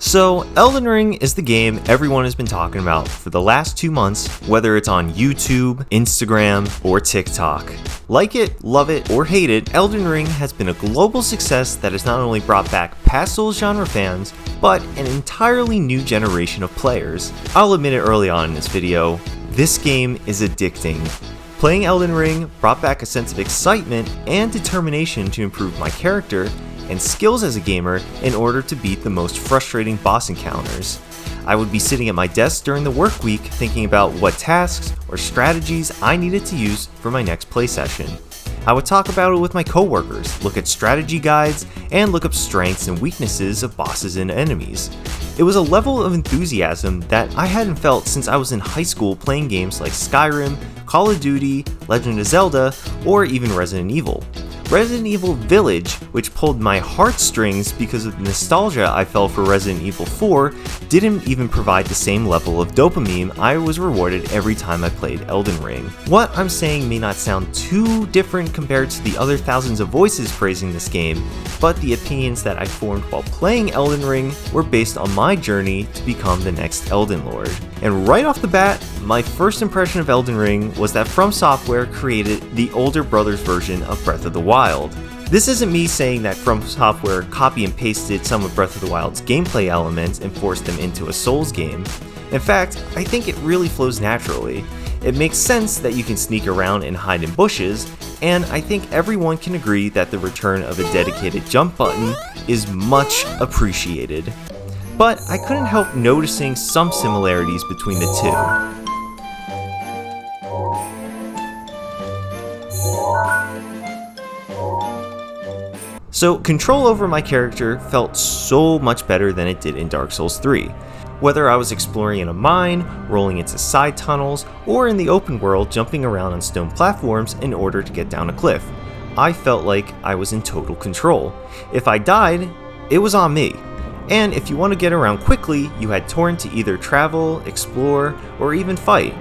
So, Elden Ring is the game everyone has been talking about for the last 2 months, whether it's on YouTube, Instagram, or TikTok. Like it, love it, or hate it, Elden Ring has been a global success that has not only brought back past Souls genre fans, but an entirely new generation of players. I'll admit it early on in this video, this game is addicting. Playing Elden Ring brought back a sense of excitement and determination to improve my character and skills as a gamer in order to beat the most frustrating boss encounters. I would be sitting at my desk during the work week thinking about what tasks or strategies I needed to use for my next play session. I would talk about it with my coworkers, look at strategy guides, and look up strengths and weaknesses of bosses and enemies. It was a level of enthusiasm that I hadn't felt since I was in high school playing games like Skyrim, Call of Duty, Legend of Zelda, or even Resident Evil. Resident Evil Village, which pulled my heartstrings because of the nostalgia I felt for Resident Evil 4, didn't even provide the same level of dopamine I was rewarded every time I played Elden Ring. What I'm saying may not sound too different compared to the other thousands of voices praising this game, but the opinions that I formed while playing Elden Ring were based on my journey to become the next Elden Lord. And right off the bat, my first impression of Elden Ring was that From Software created the older brother's version of Breath of the Wild. This isn't me saying that From Software copy and pasted some of Breath of the Wild's gameplay elements and forced them into a Souls game. In fact, I think it really flows naturally. It makes sense that you can sneak around and hide in bushes, and I think everyone can agree that the return of a dedicated jump button is much appreciated. But I couldn't help noticing some similarities between the two. So, control over my character felt so much better than it did in Dark Souls 3. Whether I was exploring in a mine, rolling into side tunnels, or in the open world jumping around on stone platforms in order to get down a cliff, I felt like I was in total control. If I died, it was on me. And if you want to get around quickly, you had Torrent to either travel, explore, or even fight.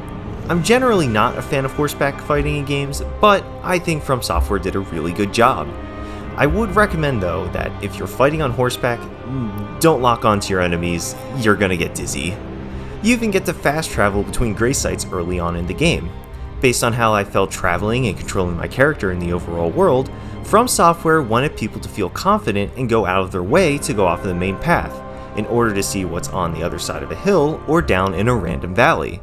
I'm generally not a fan of horseback fighting in games, but I think From Software did a really good job. I would recommend though that if you're fighting on horseback, don't lock onto your enemies, you're gonna get dizzy. You even get to fast travel between grace sites early on in the game. Based on how I felt traveling and controlling my character in the overall world, From Software wanted people to feel confident and go out of their way to go off of the main path, in order to see what's on the other side of a hill or down in a random valley.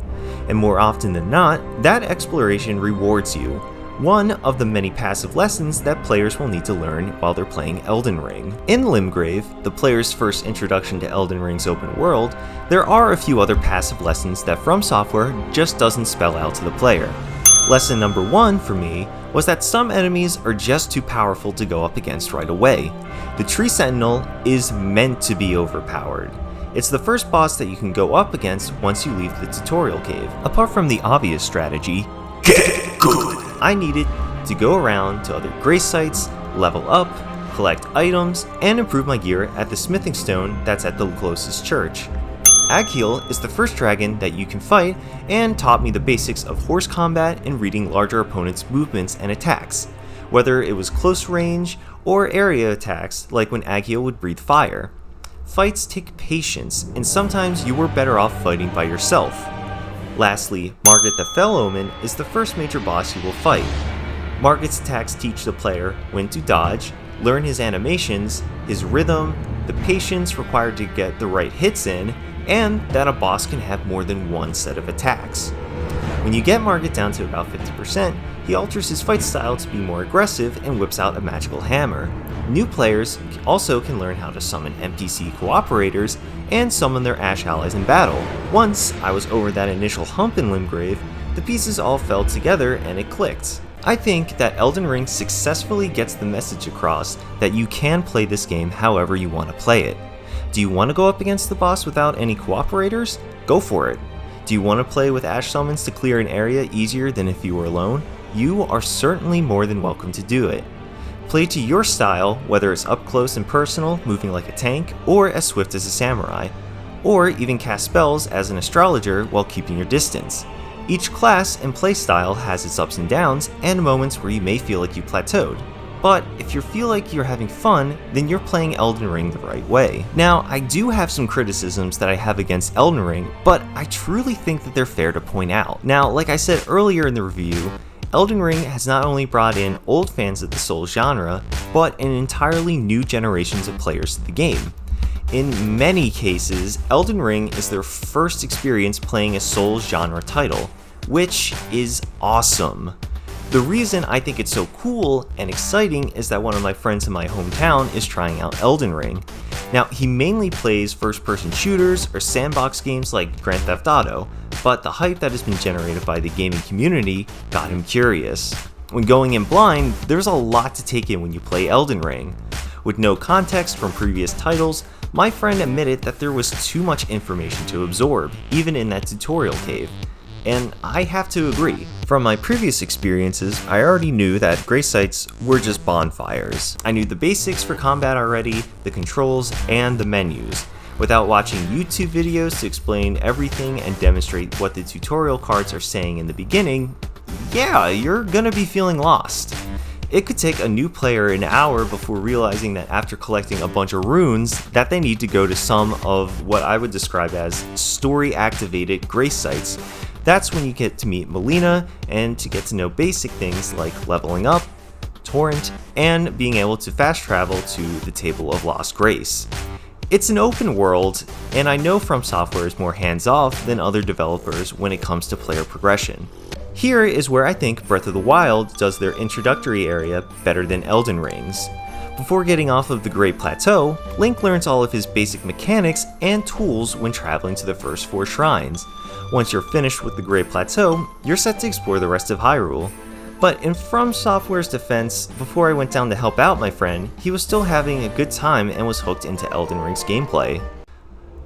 And more often than not, that exploration rewards you. One of the many passive lessons that players will need to learn while they're playing Elden Ring. In Limgrave, the player's first introduction to Elden Ring's open world, there are a few other passive lessons that From Software just doesn't spell out to the player. Lesson number 1 for me was that some enemies are just too powerful to go up against right away. The Tree Sentinel is meant to be overpowered. It's the first boss that you can go up against once you leave the tutorial cave. Apart from the obvious strategy, get good, I needed to go around to other grace sites, level up, collect items, and improve my gear at the smithing stone that's at the closest church. Agheel is the first dragon that you can fight and taught me the basics of horse combat and reading larger opponents' movements and attacks, whether it was close range or area attacks like when Agheel would breathe fire. Fights take patience, and sometimes you were better off fighting by yourself. Lastly, Margit the Fell Omen is the first major boss you will fight. Margit's attacks teach the player when to dodge, learn his animations, his rhythm, the patience required to get the right hits in, and that a boss can have more than one set of attacks. When you get Margit down to about 50%, he alters his fight style to be more aggressive and whips out a magical hammer. New players also can learn how to summon NPC cooperators and summon their Ash allies in battle. Once I was over that initial hump in Limgrave, the pieces all fell together and it clicked. I think that Elden Ring successfully gets the message across that you can play this game however you want to play it. Do you want to go up against the boss without any cooperators? Go for it. Do you want to play with Ash summons to clear an area easier than if you were alone? You are certainly more than welcome to do it. Play to your style, whether it's up close and personal, moving like a tank, or as swift as a samurai, or even cast spells as an astrologer while keeping your distance. Each class and playstyle has its ups and downs, and moments where you may feel like you plateaued. but if you feel like you're having fun, then you're playing Elden Ring the right way. Now, I do have some criticisms that I have against Elden Ring, but I truly think that they're fair to point out. Now, like I said earlier in the review, Elden Ring has not only brought in old fans of the Souls genre, but an entirely new generations of players to the game. In many cases, Elden Ring is their first experience playing a Souls genre title, which is awesome. The reason I think it's so cool and exciting is that one of my friends in my hometown is trying out Elden Ring. Now, he mainly plays first-person shooters or sandbox games like Grand Theft Auto, but the hype that has been generated by the gaming community got him curious. When going in blind, there's a lot to take in when you play Elden Ring. With no context from previous titles, my friend admitted that there was too much information to absorb, even in that tutorial cave. And I have to agree. From my previous experiences, I already knew that grave sites were just bonfires. I knew the basics for combat already, the controls, and the menus. Without watching YouTube videos to explain everything and demonstrate what the tutorial cards are saying in the beginning, yeah, you're gonna be feeling lost. It could take a new player an hour before realizing that after collecting a bunch of runes that they need to go to some of what I would describe as story-activated grave sites. That's when you get to meet Melina and to get to know basic things like leveling up, torrent, and being able to fast travel to the Table of Lost Grace. It's an open world, and I know From Software is more hands-off than other developers when it comes to player progression. Here is where I think Breath of the Wild does their introductory area better than Elden Ring's. Before getting off of the Great Plateau, Link learns all of his basic mechanics and tools when traveling to the first 4 shrines. Once you're finished with the Great Plateau, you're set to explore the rest of Hyrule. But in From Software's defense, before I went down to help out my friend, he was still having a good time and was hooked into Elden Ring's gameplay.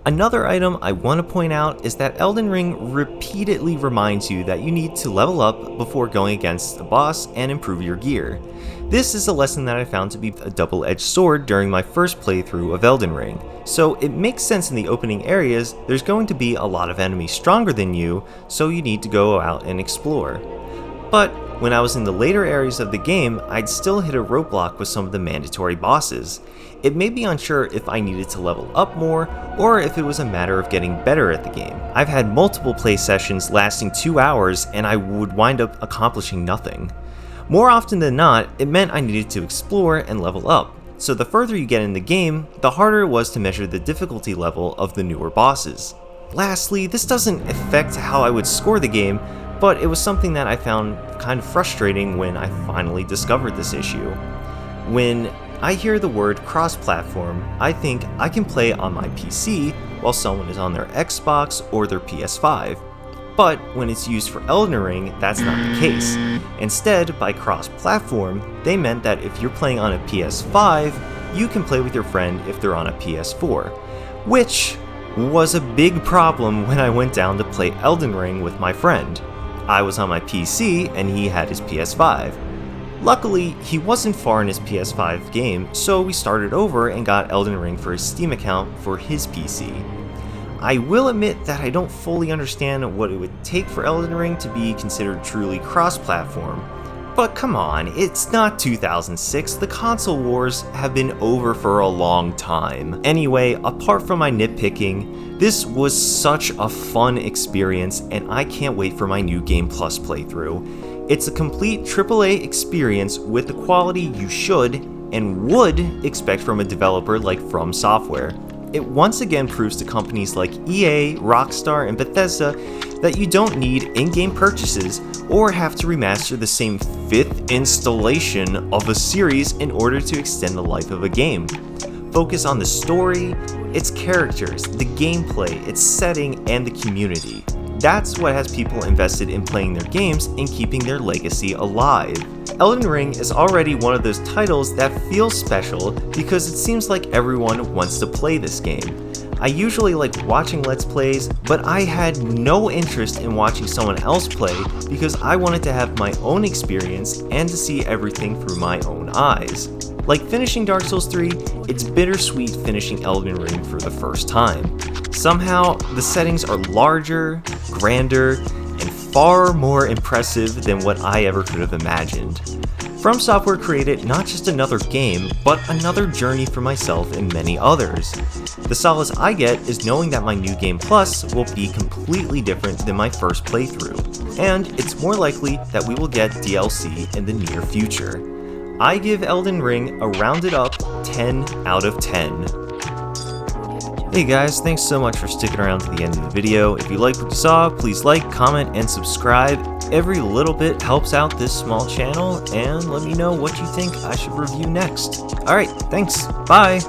Another item I want to point out is that Elden Ring repeatedly reminds you that you need to level up before going against the boss and improve your gear. This is a lesson that I found to be a double-edged sword during my first playthrough of Elden Ring, so it makes sense in the opening areas there's going to be a lot of enemies stronger than you, so you need to go out and explore. But when I was in the later areas of the game, I'd still hit a roadblock with some of the mandatory bosses. It made me unsure if I needed to level up more, or if it was a matter of getting better at the game. I've had multiple play sessions lasting 2 hours and I would wind up accomplishing nothing. More often than not, it meant I needed to explore and level up, so the further you get in the game, the harder it was to measure the difficulty level of the newer bosses. Lastly, this doesn't affect how I would score the game, but it was something that I found kind of frustrating when I finally discovered this issue. When I hear the word cross-platform, I think I can play on my PC while someone is on their Xbox or their PS5. But when it's used for Elden Ring, that's not the case. Instead, by cross-platform, they meant that if you're playing on a PS5, you can play with your friend if they're on a PS4, which was a big problem when I went down to play Elden Ring with my friend. I was on my PC and he had his PS5. Luckily, he wasn't far in his PS5 game, so we started over and got Elden Ring for his Steam account for his PC. I will admit that I don't fully understand what it would take for Elden Ring to be considered truly cross-platform. But come on, it's not 2006, the console wars have been over for a long time. Anyway, apart from my nitpicking, this was such a fun experience and I can't wait for my new Game Plus playthrough. It's a complete AAA experience with the quality you should and would expect from a developer like From Software. It once again proves to companies like EA, Rockstar, and Bethesda that you don't need in-game purchases or have to remaster the same 5th installation of a series in order to extend the life of a game. Focus on the story, its characters, the gameplay, its setting, and the community. That's what has people invested in playing their games and keeping their legacy alive. Elden Ring is already one of those titles that feels special because it seems like everyone wants to play this game. I usually like watching Let's Plays, but I had no interest in watching someone else play because I wanted to have my own experience and to see everything through my own eyes. Like finishing Dark Souls 3, it's bittersweet finishing Elden Ring for the first time. Somehow, the settings are larger, grander, and far more impressive than what I ever could have imagined. From Software created not just another game, but another journey for myself and many others. The solace I get is knowing that my New Game Plus will be completely different than my first playthrough, and it's more likely that we will get DLC in the near future. I give Elden Ring a rounded up 10 out of 10. Hey guys, thanks so much for sticking around to the end of the video. If you liked what you saw, please like, comment, and subscribe. Every little bit helps out this small channel, and let me know what you think I should review next. Alright, thanks, bye!